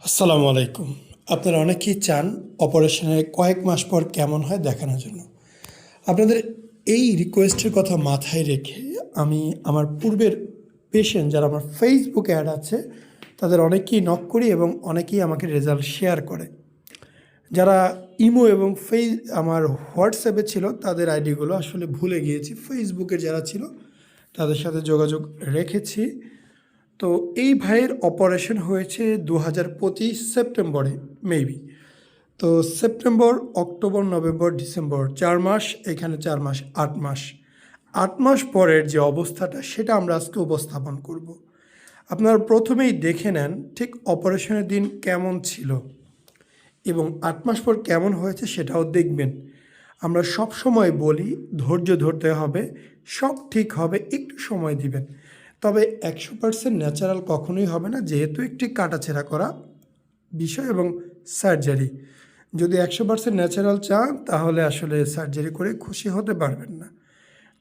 আসসালামু আলাইকুম। আপনারা অনেকেই চান অপারেশনের কয়েক মাস পর কেমন হয় দেখানোর জন্য। আপনাদের এই রিকোয়েস্টের কথা মাথায় রেখে আমি আমার পূর্বের পেশেন্ট যারা আমার ফেসবুকে অ্যাড আছে তাদের অনেকেই নক করি এবং অনেকেই আমাকে রেজাল্ট শেয়ার করে। যারা ইমো এবং আমার হোয়াটসঅ্যাপে ছিল তাদের আইডিগুলো আসলে ভুলে গিয়েছি। ফেসবুকে যারা ছিল তাদের সাথে যোগাযোগ রেখেছি। তো এই ভাইয়ের অপারেশন হয়েছে 2025 সেপ্টেম্বরে মেবি। তো সেপ্টেম্বর, অক্টোবর, নভেম্বর, ডিসেম্বর 4 মাস, এখানে 4 মাস, 8 মাস। 8 মাস পরের যে অবস্থাটা সেটা আমরা আজকে উপস্থাপন করব। আপনারা প্রথমেই দেখে নেন ঠিক অপারেশনের দিন কেমন ছিল এবং 8 মাস পর কেমন হয়েছে সেটাও দেখবেন। আমরা সব সময় বলি ধৈর্য ধরতে হবে, সব ঠিক হবে, একটু সময় দিবেন। তবে 100% ন্যাচারাল কখনোই হবে না, যেহেতু একটি কাটাছেঁড়া করা বিষয় এবং সার্জারি। যদি 100% ন্যাচারাল চান তাহলে আসলে সার্জারি করে খুশি হতে পারবেন না।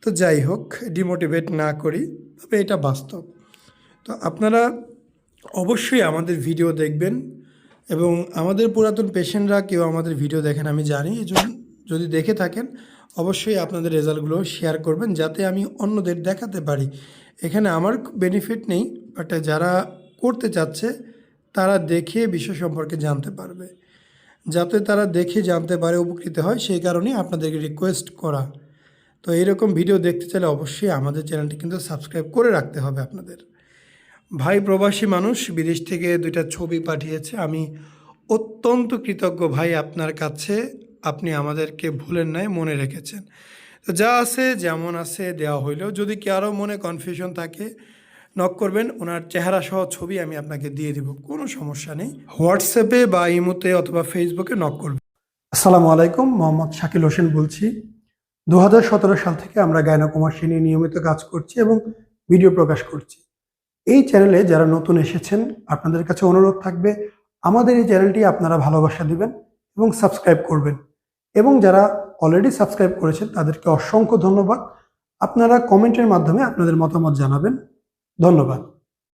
তো যাই হোক, ডিমোটিভেট না করি, তবে এটা বাস্তব। তো আপনারা অবশ্যই আমাদের ভিডিও দেখবেন এবং আমাদের পুরাতন পেশেন্টরা কেউ আমাদের ভিডিও দেখেন আমি জানি। এজন্য যদি দেখে থাকেন অবশ্যই আপনাদের রেজাল্টগুলো শেয়ার করবেন যাতে আমি অন্যদের দেখাতে পারি। এখানে আমার বেনিফিট নেই, বাট যারা করতে চাচ্ছে তারা দেখে বিষয় সম্পর্কে জানতে পারবে। যাতে তারা দেখে জানতে পারে, উপকৃত হয়, সেই কারণেই আপনাদেরকে রিকোয়েস্ট করা। তো এইরকম ভিডিও দেখতে চাইলে অবশ্যই আমাদের চ্যানেলটি কিন্তু সাবস্ক্রাইব করে রাখতে হবে আপনাদের। ভাই প্রবাসী মানুষ বিদেশ থেকে 2টা ছবি পাঠিয়েছে। আমি অত্যন্ত কৃতজ্ঞ ভাই আপনার কাছে। আপনি আমাদেরকে ভুলেন নাই, মনে রেখেছেন। তো যা আছে যেমন আছে দেওয়া হইলেও যদি কারো মনে কনফিউশন থাকে নক করবেন, ওনার চেহারা সহ ছবি আমি আপনাকে দিয়ে দিব, কোনো সমস্যা নেই। হোয়াটসঅ্যাপে বা ইমোতে অথবা ফেসবুকে নক করবেন। আসসালামু আলাইকুম, মোহাম্মদ শাকিল হোসেন বলছি। 2017 সাল থেকে আমরা গাইনোকমার্সি নিয়ে নিয়মিত কাজ করছি এবং ভিডিও প্রকাশ করছি। এই চ্যানেলে যারা নতুন এসেছেন আপনাদের কাছে অনুরোধ থাকবে আমাদের এই চ্যানেলটি আপনারা ভালোবাসা দিবেন এবং সাবস্ক্রাইব করবেন। এবং যারা অলরেডি সাবস্ক্রাইব করেছেন তাদেরকে অসংখ্য ধন্যবাদ। আপনারা কমেন্টের মাধ্যমে আপনাদের মতামত জানাবেন। ধন্যবাদ।